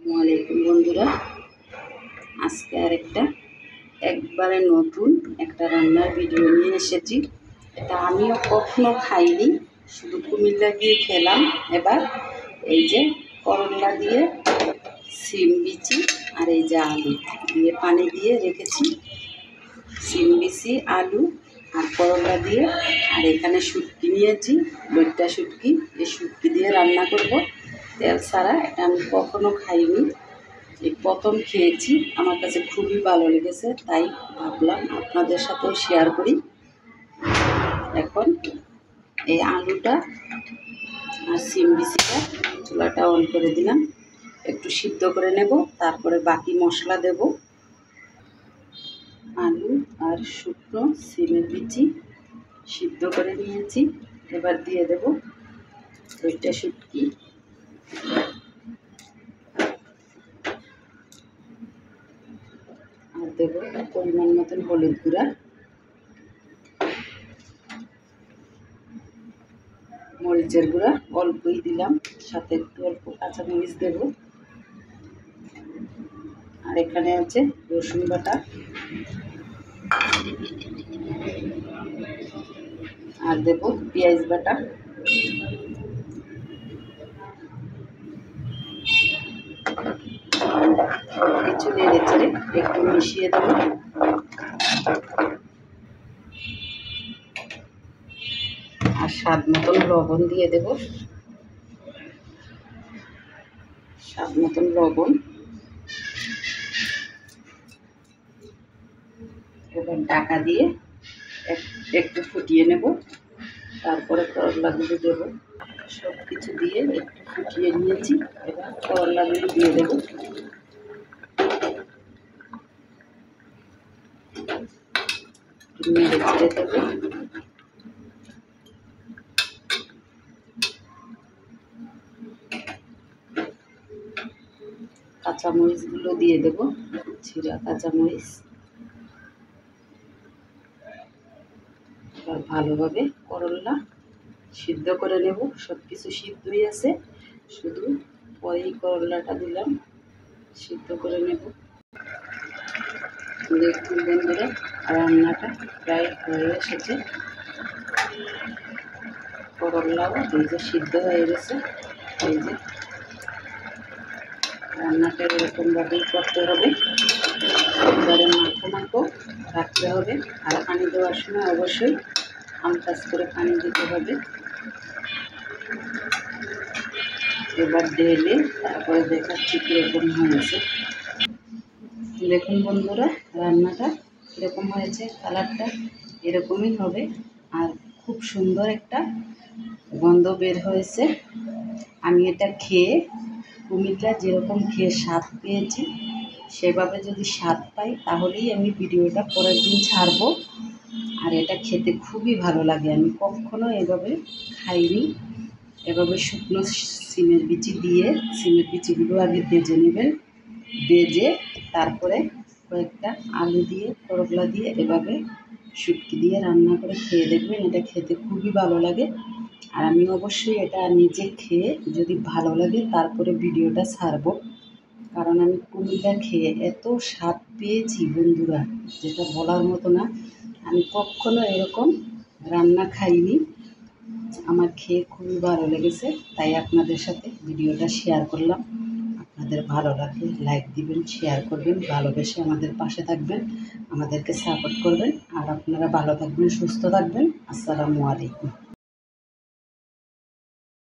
আসসালামাইকুম বন্ধুরা, আজকে একবারে নতুন একটা রান্নার ভিডিও নিয়ে এসেছি। এটা আমিও কখনো খাইনি, শুধু কুমিল্লা দিয়ে খেলাম। এবার এই যে করলা দিয়ে সিম বিচি আর এই যে আলু দিয়ে পানি দিয়ে রেখেছি। সিম বিচি, আলু আর করলা দিয়ে, আর এখানে শুটকি নিয়েছি, লইট্টা শুটকি। এই শুটকি দিয়ে রান্না করব তেল ছাড়া। এটা আমি কখনো খাইনি, এই প্রথম খেয়েছি। আমার কাছে খুবই ভালো লেগেছে, তাই ভাবলাম আপনাদের সাথেও শেয়ার করি। এখন এই আলুটা আর সিম বিচিটা চুলাটা অন করে দিলাম, একটু সিদ্ধ করে নেব, তারপরে বাকি মশলা দেব। আলু আর শুকনো সিমের বিচি সিদ্ধ করে নিয়েছি, এবার দিয়ে দেব ওইটা শুটকি। আর দেব পরিমাণ মতন হলুদ গুঁড়া, মরিচের গুঁড়া অল্পই দিলাম, সাথে একটু অল্প কাঁচামরিচ দেব। আর এখানে আছে রসুন বাটা, আর দেব পেঁয়াজ বাটা। কিছু নেড়ে চেড়ে একটু মিশিয়ে দেব। আর স্বাদ মতন লবণ দিয়ে দেব, স্বাদ মতন লবণ। এবার ঢাকা দিয়ে একটু ফুটিয়ে নেব, তারপরে করলাগুলো দেব। সব কিছু দিয়ে একটু ফুটিয়ে নিয়েছি, এবার করলাগুলো দিয়ে দেব। নেড়ে চেড়ে দেবো। কাঁচামরিচগুলো দিয়ে দেব, ছিঁড়া কাঁচামরিচ। এবার ভালোভাবে করলা সিদ্ধ করে নেব। সব কিছু সিদ্ধই আছে, শুধু পরেই করলাটা দিলাম, সিদ্ধ করে নেব। দেখুন বন্ধুরা, রান্নাটা প্রায় হয়ে এসেছে। করলাও এই যে সিদ্ধ হয়ে গেছে। এই যে রান্নাটা এরকমভাবেই করতে হবে, এবারে মাখো রাখতে হবে। আর পানি দেওয়ার সময় অবশ্যই আন্দাজ করে পানি দিতে হবে। এবার ঢেলে তারপরে দেখাচ্ছি কীরকম হয়েছে। দেখুন বন্ধুরা, রান্নাটা কীরকম হয়েছে, কালারটা এরকমই হবে। আর খুব সুন্দর একটা গন্ধ বের হয়েছে। আমি এটা খেয়ে কুমিল্লা যেরকম খেয়ে স্বাদ পেয়েছি, সেভাবে যদি স্বাদ পাই তাহলেই আমি ভিডিওটা পরের দিন ছাড়বো। আর এটা খেতে খুবই ভালো লাগে, আমি কখনো এভাবে খাইনি। এভাবে শুকনো সিমের বিচি দিয়ে, সিমের বিচিগুলো আগে ভেজে নেবেন, ভেজে তারপরে কয়েকটা আলু দিয়ে, করলা দিয়ে, এভাবে শুটকি দিয়ে রান্না করে খেয়ে দেখবেন, এটা খেতে খুবই ভালো লাগে। আর আমি অবশ্যই এটা নিজে খেয়ে যদি ভালো লাগে তারপরে ভিডিওটা ছাড়বো, কারণ আমি কুমিল্লা খেয়ে এত স্বাদ পেয়েছি বন্ধুরা, যেটা বলার মতো না। আমি কখনো এরকম রান্না খাইনি, আমার খেয়ে খুবই ভালো লেগেছে, তাই আপনাদের সাথে ভিডিওটা শেয়ার করলাম। আপনাদের ভালো লাগলে লাইক দিবেন, শেয়ার করবেন, ভালোবেসে আমাদের পাশে থাকবেন, আমাদেরকে সাপোর্ট করবেন। আর আপনারা ভালো থাকবেন, সুস্থ থাকবেন। আসসালামু আলাইকুম।